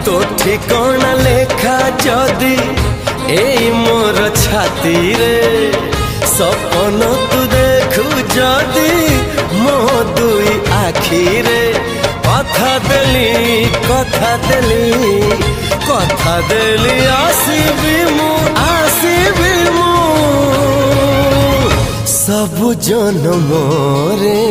तो ठिकाना लेखा जदि ए मोर छाती रे सपन तू देखु जदि मो दुई आखी रे कथा देली आसीबी मु सब जन्म रे।